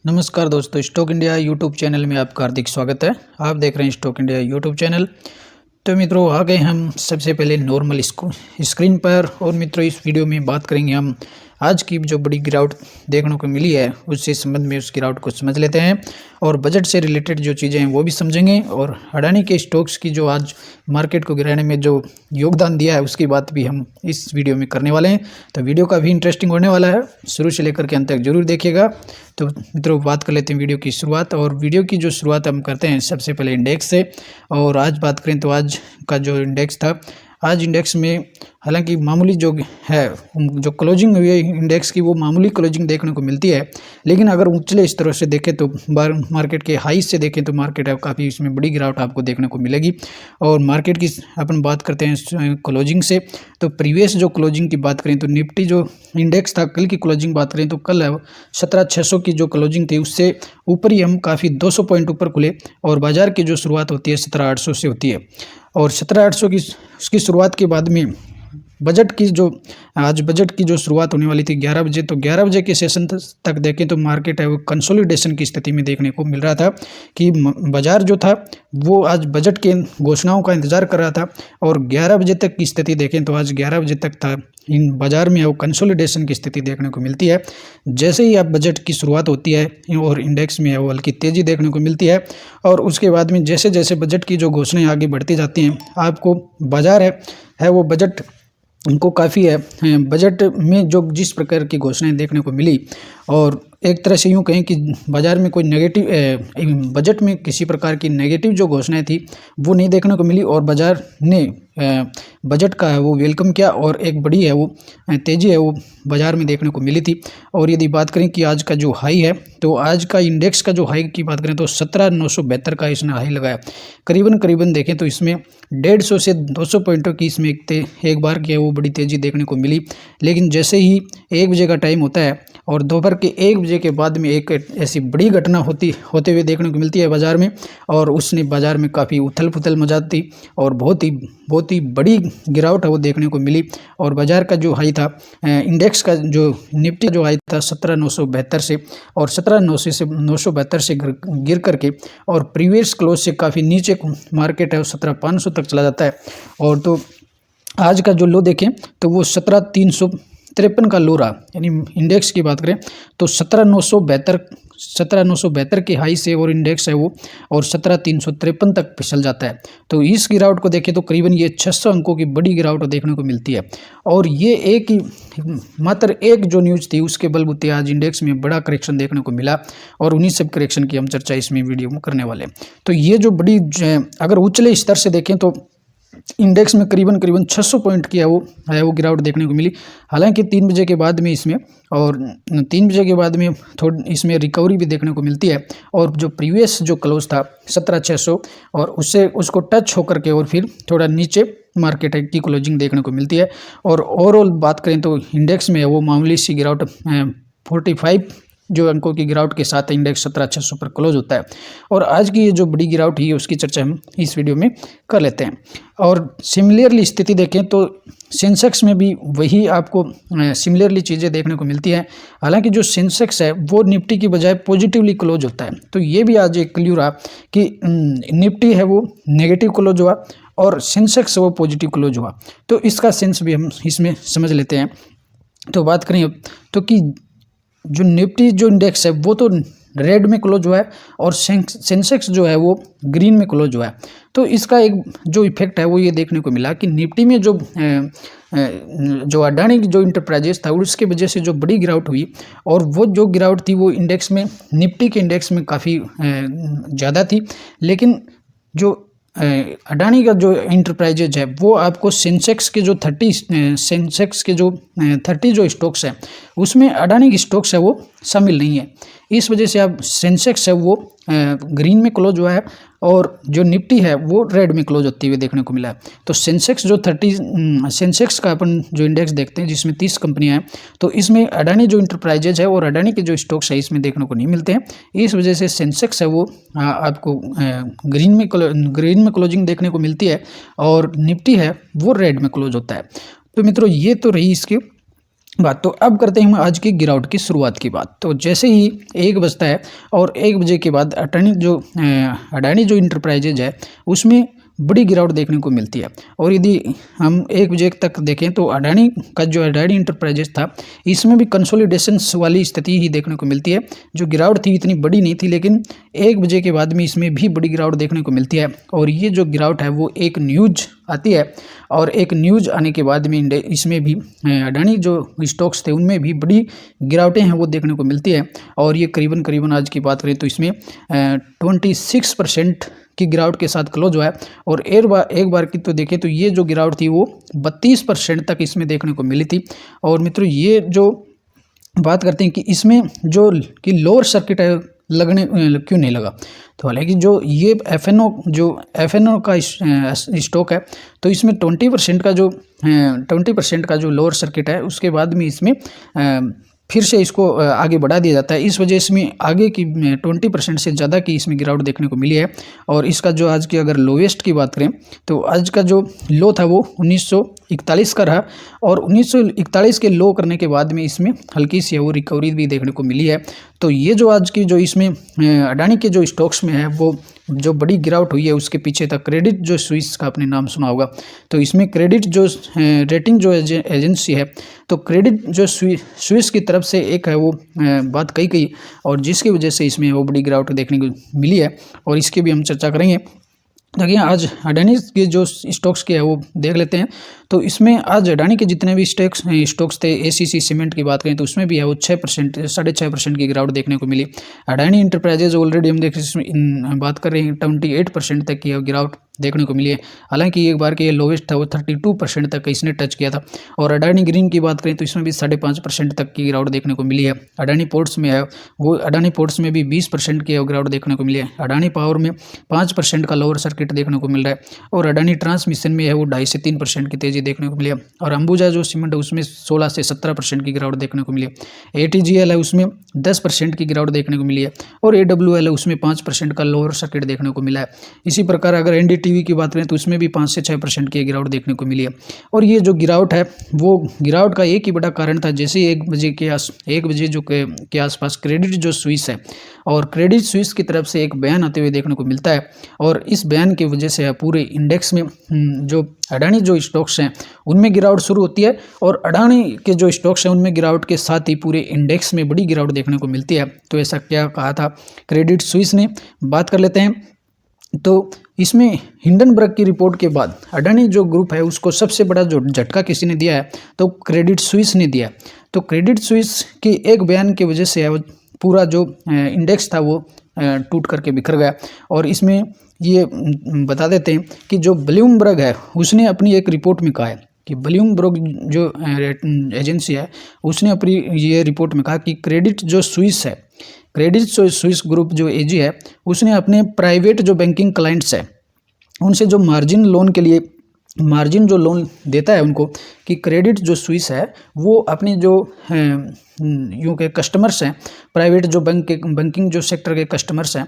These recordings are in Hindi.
नमस्कार दोस्तों, स्टॉक इंडिया यूट्यूब चैनल में आपका हार्दिक स्वागत है। आप देख रहे हैं स्टॉक इंडिया यूट्यूब चैनल। तो मित्रों, आ गए हम सबसे पहले नॉर्मल स्क्रीन पर। और मित्रों, इस वीडियो में बात करेंगे हम आज की जो बड़ी गिरावट देखने को मिली है उससे संबंध में उस गिरावट को समझ लेते हैं, और बजट से रिलेटेड जो चीज़ें हैं वो भी समझेंगे, और अडानी के स्टॉक्स की जो आज मार्केट को गिराने में जो योगदान दिया है उसकी बात भी हम इस वीडियो में करने वाले हैं। तो वीडियो काफ़ी इंटरेस्टिंग होने वाला है, शुरू से लेकर के अंत तक जरूर देखिएगा। तो मित्रों, बात कर लेते हैं वीडियो की शुरुआत। और वीडियो की जो शुरुआत हम करते हैं सबसे पहले इंडेक्स से। और आज बात करें तो आज का जो इंडेक्स था, आज इंडेक्स में हालांकि मामूली जो है, जो क्लोजिंग हुई है इंडेक्स की, वो मामूली क्लोजिंग देखने को मिलती है। लेकिन अगर उछले इस तरह से देखें तो मार्केट के हाई से देखें तो मार्केट है काफ़ी इसमें बड़ी गिरावट आपको देखने को मिलेगी। और मार्केट की अपन बात करते हैं क्लोजिंग से, तो प्रीवियस जो क्लोजिंग की बात करें तो निफ्टी जो इंडेक्स था, कल की क्लोजिंग बात करें तो कल 17,600 की जो क्लोजिंग थी उससे ऊपर ही हम काफ़ी 200 पॉइंट ऊपर खुले। और बाजार की जो शुरुआत होती है 17,800 से होती है। और 17,800 की उसकी शुरुआत के बाद में बजट की जो आज बजट की जो शुरुआत होने वाली थी 11 बजे, तो 11 बजे के सेशन तक देखें तो मार्केट है वो कंसोलिडेशन की स्थिति में देखने को मिल रहा था कि बाजार जो था वो आज बजट के घोषणाओं का इंतजार कर रहा था। और 11 बजे तक की स्थिति देखें तो आज 11 बजे तक था इन बाजार में वो कंसोलिडेशन की स्थिति देखने को मिलती है। जैसे ही अब बजट की शुरुआत होती है और इंडेक्स में वो हल्की तेज़ी देखने को मिलती है, और उसके बाद में जैसे जैसे बजट की जो घोषणाएं आगे बढ़ती जाती हैं, आपको बाजार है वो बजट उनको काफ़ी है बजट में जो जिस प्रकार की घोषणाएं देखने को मिली, और एक तरह से यूँ कहें कि बाज़ार में कोई नेगेटिव बजट में किसी प्रकार की नेगेटिव जो घोषणाएं थी वो नहीं देखने को मिली, और बाज़ार ने बजट का है वो वेलकम किया, और एक बड़ी है वो तेज़ी है वो बाज़ार में देखने को मिली थी। और यदि बात करें कि आज का जो हाई है, तो आज का इंडेक्स का जो हाई की बात करें तो 17,972 का इसने हाई लगाया। करीबन देखें तो इसमें 150 से 200 पॉइंटों की इसमें एक बार की है वो बड़ी तेज़ी देखने को मिली। लेकिन जैसे ही 1 बजे का टाइम होता है और दोपहर के 1 बजे के बाद में एक ऐसी बड़ी घटना होते हुए देखने को मिलती है बाज़ार में, और उसने बाज़ार में काफ़ी उथल पुथल मचा दी और बहुत ही बड़ी गिरावट है वो देखने को मिली। और बाज़ार का जो हाई था इंडेक्स का जो निफ्टी जो हाई था 17,972 से, और 17,900 से 972 से गिर करके और प्रीवियस क्लोज से काफ़ी नीचे मार्केट है वो 17,500 तक चला जाता है। और तो आज का जो लो देखें तो वो 17,353 का लो रहा, यानी इंडेक्स की बात करें तो 17,972 के हाई से और इंडेक्स है वो और 17,353 तक फिसल जाता है। तो इस गिरावट को देखें तो करीबन ये 600 अंकों की बड़ी गिरावट देखने को मिलती है। और ये मात्र एक जो न्यूज़ थी उसके बलबूते आज इंडेक्स में बड़ा करेक्शन देखने को मिला, और उन्हीं सब करेक्शन की हम चर्चा इसमें वीडियो में करने वाले हैं। तो ये जो बड़ी अगर उछले स्तर से देखें तो इंडेक्स में करीबन 600 पॉइंट की है वो गिरावट देखने को मिली। हालांकि 3 बजे के बाद में इसमें और 3 बजे के बाद में थोड़ी इसमें रिकवरी भी देखने को मिलती है, और जो प्रीवियस जो क्लोज था 17,600 और उसको टच होकर के और फिर थोड़ा नीचे मार्केट की क्लोजिंग देखने को मिलती है। और ओवरऑल बात करें तो इंडेक्स में वो मामूली सी गिरावट 45 जो अंकों की गिरावट के साथ इंडेक्स 17,600 पर क्लोज होता है। और आज की ये जो बड़ी गिरावट है उसकी चर्चा हम इस वीडियो में कर लेते हैं। और सिमिलरली स्थिति देखें तो सेंसेक्स में भी वही आपको सिमिलरली चीज़ें देखने को मिलती हैं। हालांकि जो सेंसेक्स है वो निफ्टी की बजाय पॉजिटिवली क्लोज होता है। तो ये भी आज एक क्लियर रहा कि निफ्टी है वो नेगेटिव क्लोज हुआ और सेंसेक्स वो पॉजिटिव क्लोज हुआ। तो इसका सेंस भी हम इसमें समझ लेते हैं। तो बात करें तो कि जो निफ्टी जो इंडेक्स है वो तो रेड में क्लोज हुआ है और सेंसेक्स जो है वो ग्रीन में क्लोज हुआ है। तो इसका एक जो इफेक्ट है वो ये देखने को मिला कि निफ्टी में जो अडानी की जो इंटरप्राइजेस था उसके वजह से जो बड़ी गिरावट हुई, और वो जो गिरावट थी वो इंडेक्स में निफ्टी के इंडेक्स में काफ़ी ज़्यादा थी। लेकिन जो अडानी का जो इंटरप्राइजेज है वो आपको सेंसेक्स के जो 30 जो स्टॉक्स हैं उसमें अडानी की स्टॉक्स है वो शामिल नहीं है। इस वजह से अब सेंसेक्स है वो ग्रीन में क्लोज हुआ है और जो निफ्टी है वो रेड में क्लोज होती हुई देखने को मिला है। तो सेंसेक्स सेंसेक्स का अपन जो इंडेक्स देखते हैं जिसमें 30 कंपनियां हैं, तो इसमें अडानी जो इंटरप्राइजेज है और अडानी के जो स्टॉक्स है इसमें देखने को नहीं मिलते हैं। इस वजह से सेंसेक्स है वो आपको ग्रीन में क्लोजिंग देखने को मिलती है, और निफ्टी है वो रेड में क्लोज होता है। तो मित्रों, ये तो रही इसकी बात। तो अब करते हैं हम आज की गिरावट की शुरुआत की बात। तो जैसे ही 1 बजता है और 1 बजे के बाद अडानी जो इंटरप्राइजेज है उसमें बड़ी गिरावट देखने को मिलती है। और यदि हम 1 बजे तक देखें तो अडानी इंटरप्राइजेज था, इसमें भी कंसोलिडेशन वाली स्थिति ही देखने को मिलती है। जो गिरावट थी इतनी बड़ी नहीं थी, लेकिन 1 बजे के बाद में इसमें भी बड़ी गिरावट देखने को मिलती है। और ये जो गिरावट है वो एक न्यूज आती है, और एक न्यूज आने के बाद में इसमें भी अडानी जो स्टॉक्स थे उनमें भी बड़ी गिरावटें हैं वो देखने को मिलती है। और ये करीबन आज की बात करें तो इसमें 26% की गिरावट के साथ क्लोज हुआ है। और एक बार की तो देखें तो ये जो गिरावट थी वो 32% तक इसमें देखने को मिली थी। और मित्रों ये जो बात करते हैं कि इसमें जो कि लोअर सर्किट है लगने क्यों नहीं लगा, तो हालांकि जो ये एफएनओ का स्टॉक है तो इसमें 20% का जो लोअर सर्किट है उसके बाद में इसमें फिर से इसको आगे बढ़ा दिया जाता है। इस वजह से इसमें आगे की 20% से ज़्यादा की इसमें गिरावट देखने को मिली है। और इसका जो आज की अगर लोवेस्ट की बात करें तो आज का जो लो था वो 1941 का रहा, और 1941 के लो करने के बाद में इसमें हल्की सी वो रिकवरी भी देखने को मिली है। तो ये जो आज की जो इसमें अडानी के जो स्टॉक्स में है वो जो बड़ी गिरावट हुई है उसके पीछे था क्रेडिट जो स्विस का आपने नाम सुना होगा। तो इसमें क्रेडिट जो रेटिंग जो एजेंसी है, तो क्रेडिट जो स्विस की तरफ से एक है वो बात कही गई, और जिसकी वजह से इसमें वो बड़ी गिरावट देखने को मिली है। और इसकी भी हम चर्चा करेंगे। देखिए आज अडानी के जो स्टॉक्स के है वो देख लेते हैं। तो इसमें आज अडानी के जितने भी स्टॉक्स थे, एसीसी सीमेंट की बात करें तो उसमें भी है वो 6.5% की गिरावट देखने को मिली। अडानी इंटरप्राइजेज ऑलरेडी हम देख बात कर रहे हैं 28% तक की गिरावट देखने को मिली है। हालांकि एक बार के ये लोवेस्ट था वो 32% तक इसने टच किया था। और अडानी ग्रीन की बात करें तो इसमें भी 5.5% तक की गिरावट देखने को मिली है। अडानी पोर्ट्स में है वो अडानी पोर्ट्स में भी 20% की गिरावट देखने को मिली है। अडानी पावर में 5% का लोअर सर्किट देखने को मिल रहा है। और अडानी ट्रांसमिशन में है वो 2.5 से 3% की तेजी देखने को मिली है। और अंबुजा जो सीमेंट है उसमें 16 से 17% की गिरावट देखने को मिली है। एटीजीएल है उसमें 10% की गिरावट देखने को मिली है। और एडब्ल्यूएल है उसमें 5% का लोअर सर्किट देखने को मिला है। इसी प्रकार अगर एनडीटीवी की बात करें तो उसमें भी 5 से 6% की गिरावट देखने को मिली है। और ये जो गिरावट है वो गिरावट का एक ही बड़ा कारण था, जैसे 1 बजे जो के आसपास क्रेडिट जो स्विस है, और क्रेडिट स्विस की तरफ से एक बयान आते हुए देखने को मिलता है। और इस बयान की वजह से पूरे इंडेक्स में जो अडानी जो स्टॉक्स हैं उनमें गिरावट शुरू होती है, और अडानी के जो स्टॉक्स हैं उनमें गिरावट के साथ ही पूरे इंडेक्स में बड़ी गिरावट देखने को मिलती है। तो ऐसा क्या कहा था क्रेडिट स्विस ने, बात कर लेते हैं। तो इसमें हिंडनबर्ग की रिपोर्ट के बाद अडानी जो ग्रुप है उसको सबसे बड़ा जो झटका किसी ने दिया है तो क्रेडिट स्विस ने दिया। तो क्रेडिट स्विस के एक बयान की वजह से पूरा जो इंडेक्स था वो टूट करके बिखर गया। और इसमें ये बता देते हैं कि जो ब्लूमबर्ग है उसने अपनी एक रिपोर्ट में कहा है कि ब्लूमबर्ग जो एजेंसी है उसने अपनी ये रिपोर्ट में कहा कि क्रेडिट स्विस ग्रुप जो एजी है उसने अपने प्राइवेट जो बैंकिंग क्लाइंट्स है उनसे जो मार्जिन जो लोन देता है उनको, कि क्रेडिट जो स्विस है वो अपने जो यूँ के कस्टमर्स हैं, प्राइवेट जो बैंकिंग जो सेक्टर के कस्टमर्स हैं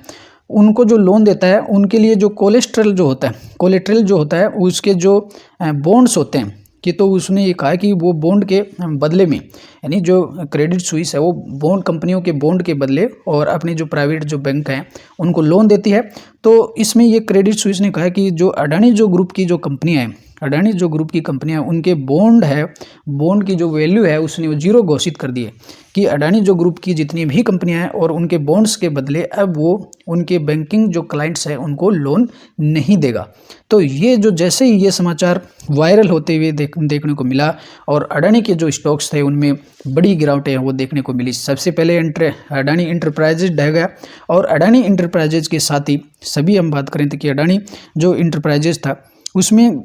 उनको जो लोन देता है उनके लिए जो कोलेट्रल जो होता है उसके जो बॉन्ड्स होते हैं कि तो उसने ये कहा कि वो बॉन्ड के बदले में, यानी जो क्रेडिट स्विस है वो बॉन्ड कंपनियों के बॉन्ड के बदले और अपने जो प्राइवेट जो बैंक हैं उनको लोन देती है। तो इसमें ये क्रेडिट स्विस ने कहा कि जो अडानी जो ग्रुप की कंपनियां उनके बॉन्ड की जो वैल्यू है उसने वो 0 घोषित कर दी है, कि अडानी जो ग्रुप की जितनी भी कंपनियां हैं और उनके बॉन्ड्स के बदले अब वो उनके बैंकिंग जो क्लाइंट्स हैं उनको लोन नहीं देगा। तो ये जो जैसे ही ये समाचार वायरल होते हुए देखने को मिला और अडानी के जो स्टॉक्स थे उनमें बड़ी गिरावटें वो देखने को मिली। सबसे पहले अडानी इंटरप्राइजेज ढह गया, और अडानी इंटरप्राइजेज के साथ ही सभी हम बात करें तो कि अडानी जो इंटरप्राइजेज था उसमें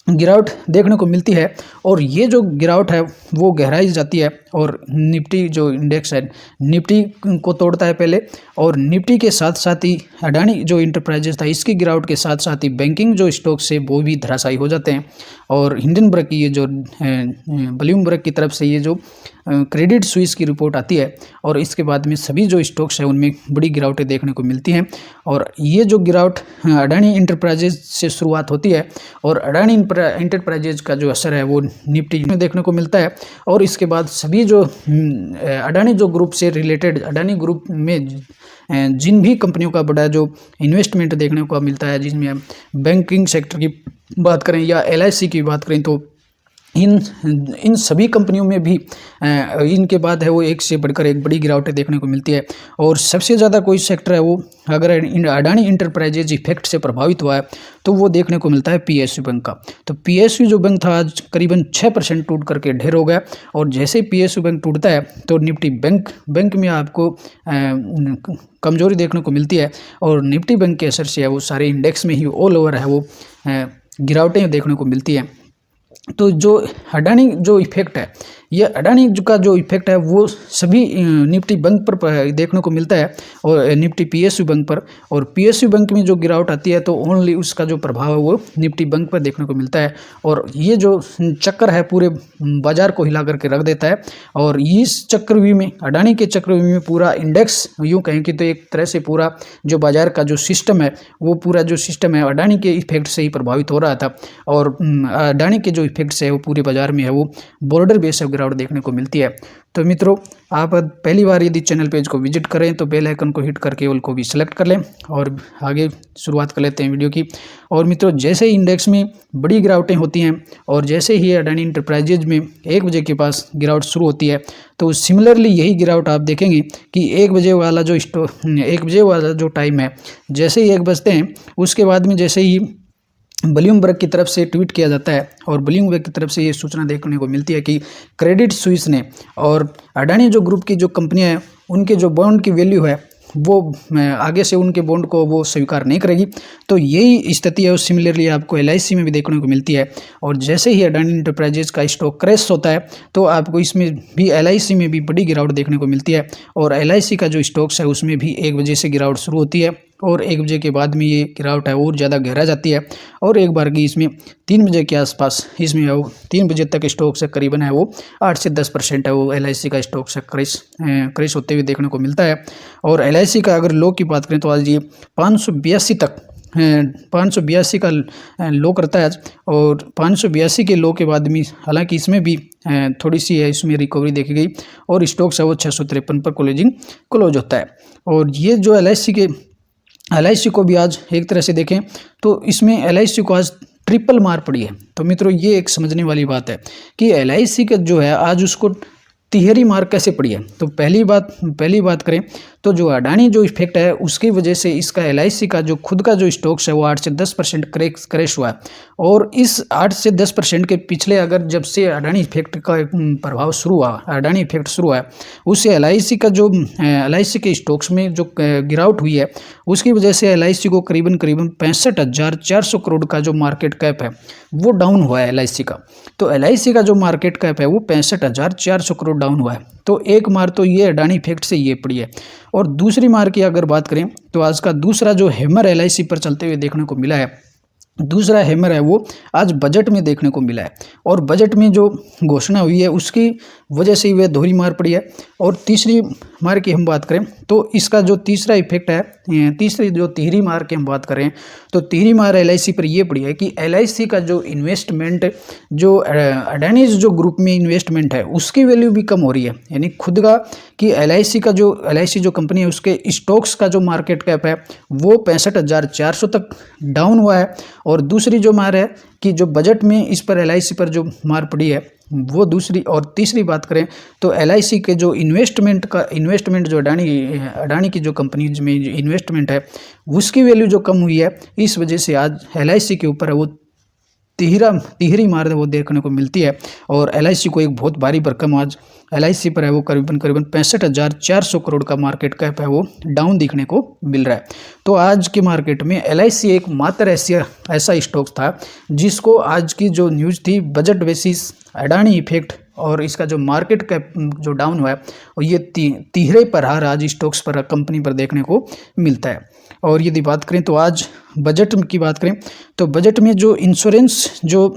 गिरावट देखने को मिलती है। और ये जो गिरावट है वो गहराई जाती है और निफ्टी जो इंडेक्स है निफ्टी को तोड़ता है पहले, और निफ्टी के साथ साथ ही अडानी जो इंटरप्राइजेज था इसकी गिरावट के साथ साथ ही बैंकिंग जो स्टॉक्स है वो भी धराशायी हो जाते हैं। और हिंडनबर्ग की ये जो ब्लूमबर्ग की तरफ से ये जो क्रेडिट स्विस की रिपोर्ट आती है और इसके बाद में सभी जो स्टॉक्स है उनमें बड़ी गिरावटें देखने को मिलती हैं। और ये जो गिरावट अडानी इंटरप्राइजेज से शुरुआत होती है और अडानी इंटरप्राइजेज का जो असर है वो निफ्टी में देखने को मिलता है। और इसके बाद सभी जो अडानी जो ग्रुप से रिलेटेड, अडानी ग्रुप में जिन भी कंपनियों का बड़ा जो इन्वेस्टमेंट देखने को मिलता है, जिसमें बैंकिंग सेक्टर की बात करें या LIC की बात करें, तो इन सभी कंपनियों में भी इनके बाद है वो एक से बढ़कर एक बड़ी गिरावटें देखने को मिलती है। और सबसे ज़्यादा कोई सेक्टर है वो अगर अडानी इंटरप्राइजेज इफेक्ट से प्रभावित हुआ है तो वो देखने को मिलता है PSU बैंक का। तो PSU जो बैंक था आज करीबन 6% टूट करके ढेर हो गया। और जैसे ही PSU बैंक टूटता है तो निफ्टी बैंक में आपको कमजोरी देखने को मिलती है और निफ्टी बैंक के असर से है वो सारे इंडेक्स में ही ऑल ओवर है वो गिरावटें देखने को मिलती हैं। तो जो अडानी जो इफेक्ट है, ये अडानी का जो इफेक्ट है वो सभी निफ्टी बैंक पर देखने को मिलता है और निफ्टी PSU बैंक पर। और PSU बैंक में जो गिरावट आती है तो ओनली उसका जो प्रभाव है वो निफ्टी बैंक पर देखने को मिलता है। और ये जो चक्कर है पूरे बाजार को हिला करके रख देता है। और इस चक्रव्यूह में, अडानी के चक्रव्यूह में पूरा इंडेक्स यूँ कहें कि तो एक तरह से पूरा जो बाजार का जो सिस्टम है वो पूरा जो सिस्टम है अडानी के इफेक्ट से ही प्रभावित हो रहा था। और अडानी के जो इफेक्ट से है वो पूरे बाजार में है वो बॉर्डर बेस गिरावट देखने को मिलती है। तो मित्रों, आप पहली बार यदि चैनल पेज को विजिट करें तो बेल आइकन को हिट करके ऑल को भी सिलेक्ट कर लें और आगे शुरुआत कर लेते हैं वीडियो की। और मित्रों, जैसे ही इंडेक्स में बड़ी गिरावटें होती हैं और जैसे ही अडानी इंटरप्राइजेज में 1 बजे के पास गिरावट शुरू होती है तो सिमिलरली यही गिरावट आप देखेंगे कि 1 बजे वाला जो टाइम है, जैसे ही 1 बजते हैं उसके बाद में जैसे ही ब्लूमबर्ग की तरफ से ट्वीट किया जाता है और ब्लूमबर्ग की तरफ से ये सूचना देखने को मिलती है कि क्रेडिट स्विस ने और अडानी जो ग्रुप की जो कंपनियां हैं उनके जो बॉन्ड की वैल्यू है वो आगे से उनके बॉन्ड को वो स्वीकार नहीं करेगी। तो यही स्थिति है सिमिलरली आपको LIC में भी देखने को मिलती है। और जैसे ही अडानी इंटरप्राइजेज का स्टॉक क्रैश होता है तो आपको इसमें भी LIC में भी बड़ी गिरावट देखने को मिलती है। और LIC का जो स्टॉक्स है उसमें भी 1 बजे से गिरावट शुरू होती है और 1 बजे के बाद में ये गिरावट है और ज़्यादा गहरा जाती है। और एक बार की इसमें 3 बजे के आसपास इसमें वो 3 बजे तक स्टॉक से करीबन है वो 8 से 10% है वो LIC का स्टॉक से क्रैश होते हुए देखने को मिलता है। और LIC का अगर लो की बात करें तो आज ये 582 तक 582 का लो करता है आज। और 582 के लो के बाद में हालांकि इसमें भी थोड़ी सी है इसमें रिकवरी देखी गई और स्टॉक्स है वो 653 पर क्लोज होता है। और ये जो LIC को भी आज एक तरह से देखें तो इसमें LIC को आज ट्रिपल मार पड़ी है। तो मित्रों, ये एक समझने वाली बात है कि LIC का जो है आज उसको तिहरी मार कैसे पड़ी है। तो पहली बात करें तो जो अडानी जो इफेक्ट है उसकी वजह से इसका LIC का जो खुद का जो स्टॉक्स है वो 8 से 10% क्रैश हुआ है। और इस 8 से 10% के पिछले अगर जब से अडानी इफेक्ट का प्रभाव शुरू हुआ, अडानी इफेक्ट शुरू हुआ है, उससे LIC के स्टॉक्स में जो गिरावट हुई है उसकी वजह से LIC को करीबन 65,400 करोड़ का जो मार्केट कैप है वो डाउन हुआ है LIC का। तो LIC का जो मार्केट कैप है वो 65,400 करोड़ डाउन हुआ है। तो एक मार तो ये अडानी इफेक्ट से ये पड़ी है। और दूसरी मार की अगर बात करें तो आज का दूसरा जो हैमर LIC पर चलते हुए देखने को मिला है, दूसरा हैमर है वो आज बजट में देखने को मिला है। और बजट में जो घोषणा हुई है उसकी वजह से वह दोहरी मार पड़ी है। और तीसरी मार की हम बात करें तो इसका जो तीसरा इफेक्ट है, तीसरी जो तिहरी मार की हम बात करें तो तिहरी मार LIC पर यह पड़ी है कि LIC का जो इन्वेस्टमेंट, जो अडानी जो ग्रुप में इन्वेस्टमेंट है उसकी वैल्यू भी कम हो रही है। यानी खुद का कि LIC जो कंपनी है उसके स्टॉक्स का जो मार्केट कैप है वो 65,400 तक डाउन हुआ है। और दूसरी जो मार है कि जो बजट में इस पर LIC पर जो मार पड़ी है वो दूसरी। और तीसरी बात करें तो LIC के जो इन्वेस्टमेंट जो अडानी की जो कंपनी में इन्वेस्टमेंट है उसकी वैल्यू जो कम हुई है, इस वजह से आज LIC के ऊपर है वो तिहरी मार वो देखने को मिलती है। और LIC को एक बहुत भारी भरकम आज LIC पर है वो करीबन 65,400 करोड़ का मार्केट कैप है वो डाउन दिखने को मिल रहा है। तो आज के मार्केट में LIC एक मात्र ऐसा स्टॉक था जिसको आज की जो न्यूज़ थी बजट बेसिस अडानी इफेक्ट और इसका जो मार्केट कैप जो डाउन हुआ है और ये तिहरे प्रहार आज स्टॉक्स पर कंपनी पर देखने को मिलता है। और यदि बात करें तो आज बजट की बात करें तो बजट में जो इंश्योरेंस जो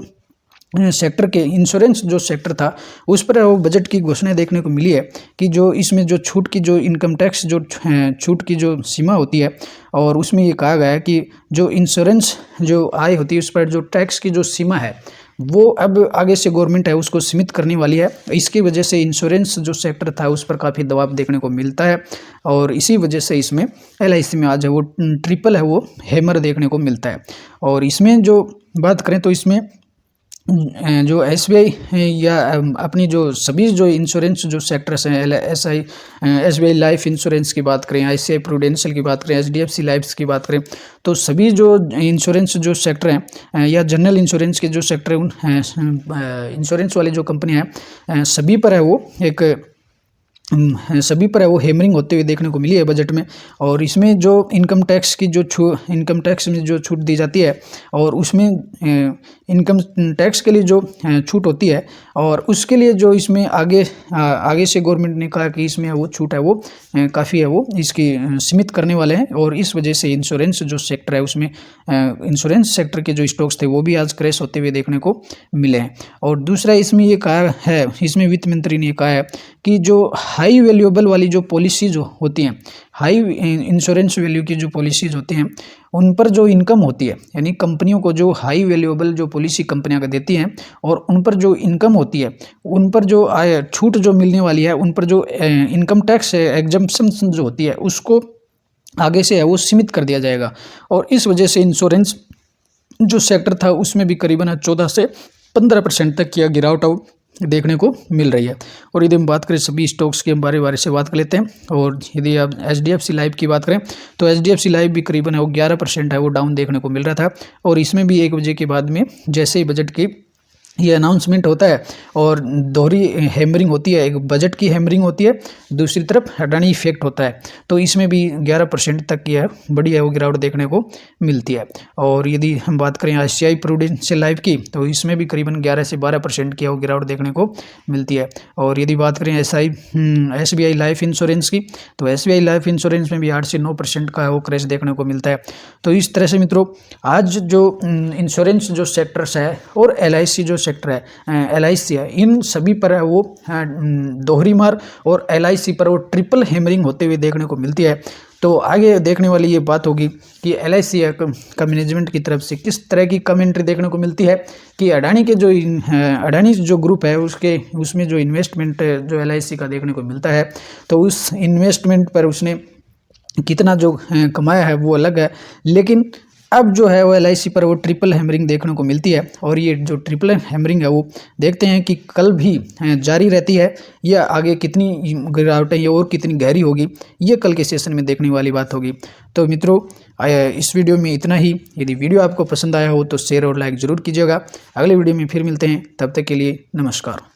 सेक्टर के इंश्योरेंस जो सेक्टर था उस पर वो बजट की घोषणा देखने को मिली है कि जो इसमें जो छूट की जो इनकम टैक्स जो छूट की जो सीमा होती है, और उसमें ये कहा गया है कि जो इंश्योरेंस जो आय होती है उस पर जो टैक्स की जो सीमा है वो अब आगे से गवर्नमेंट है उसको सीमित करने वाली है। इसकी वजह से इंश्योरेंस जो सेक्टर था उस पर काफ़ी दबाव देखने को मिलता है, और इसी वजह से इसमें LIC में आज है वो ट्रिपल है वो हैमर देखने को मिलता है। और इसमें जो बात करें तो इसमें जो SBI या अपनी जो सभी जो इंश्योरेंस जो सेक्टर्स हैं, SBI लाइफ इंश्योरेंस की बात करें, ICICI प्रूडेंशियल की बात करें, HDFC लाइफ की बात करें, तो सभी जो इंश्योरेंस जो सेक्टर हैं या जनरल इंश्योरेंस के जो सेक्टर हैं, इंश्योरेंस वाली जो कंपनियां हैं, सभी पर है वो हैमरिंग होते हुए देखने को मिली है बजट में। और इसमें जो इनकम टैक्स में जो छूट दी जाती है, और उसमें इनकम टैक्स के लिए जो छूट होती है, और उसके लिए जो इसमें आगे से गवर्नमेंट ने कहा कि इसमें वो छूट है वो काफ़ी है वो इसकी सीमित करने वाले हैं। और इस वजह से इंश्योरेंस जो सेक्टर है उसमें इंश्योरेंस सेक्टर के जो स्टॉक्स थे वो भी आज क्रैश होते हुए देखने को मिले हैं। और दूसरा इसमें ये कहा है, इसमें वित्त मंत्री ने कहा है कि जो हाई वैल्यूएबल वाली जो पॉलिसी जो होती हैं, हाई इंश्योरेंस वैल्यू की जो पॉलिसीज होती हैं, उन पर जो इनकम होती है, यानी कंपनियों को जो हाई वैल्यूएबल जो पॉलिसी कंपनियां का देती हैं और उन पर जो इनकम होती है, उन पर जो छूट जो मिलने वाली है, उन पर जो इनकम टैक्स एग्जम्पशन जो होती है उसको आगे से है वो सीमित कर दिया जाएगा। और इस वजह से इंश्योरेंस जो सेक्टर था उसमें भी करीबन 14 से 15% तक की गिरावट देखने को मिल रही है। और यदि हम बात करें सभी स्टॉक्स के बारे से बात कर लेते हैं, और यदि आप HDFC लाइफ की बात करें तो HDFC लाइफ भी करीबन वो 11% है वो डाउन देखने को मिल रहा था। और इसमें भी 1 बजे के बाद में जैसे ही बजट की ये अनाउंसमेंट होता है और दोहरी हैमरिंग होती है, एक बजट की हैमरिंग होती है, दूसरी तरफ अडानी इफेक्ट होता है, तो इसमें भी 11% तक की है बड़ी है वो गिरावट देखने को मिलती है। और यदि हम बात करें ICICI प्रूडेंशियल लाइफ की तो इसमें भी करीबन 11 से 12% की वो गिरावट देखने को मिलती है। और यदि बात करें SBI लाइफ इंश्योरेंस की तो SBI लाइफ इंश्योरेंस में भी 8 से 9% का वो क्रैश देखने को मिलता है। तो इस तरह से मित्रों आज जो इंश्योरेंस जो सेक्टर्स है और LIC जो सेक्टर है, LIC है, इन सभी पर है वो दोहरी मार, और LIC पर वो ट्रिपल हैमरिंग होते हुए देखने को मिलती है। तो आगे देखने वाली ये बात होगी कि LIC का मैनेजमेंट की तरफ से किस तरह की कमेंट्री देखने को मिलती है कि अडानी जो ग्रुप है उसमें जो इन्वेस्टमेंट जो LIC का देखने को मिलता है, तो उस इन्वेस्टमेंट पर उसने कितना जो कमाया है वो अलग है, लेकिन अब जो है वो LIC पर वो ट्रिपल हैमरिंग देखने को मिलती है। और ये जो ट्रिपल हैमरिंग है वो देखते हैं कि कल भी जारी रहती है या आगे कितनी गिरावटें ये और कितनी गहरी होगी, ये कल के सेशन में देखने वाली बात होगी। तो मित्रों इस वीडियो में इतना ही। यदि वीडियो आपको पसंद आया हो तो शेयर और लाइक ज़रूर कीजिएगा। अगले वीडियो में फिर मिलते हैं, तब तक के लिए नमस्कार।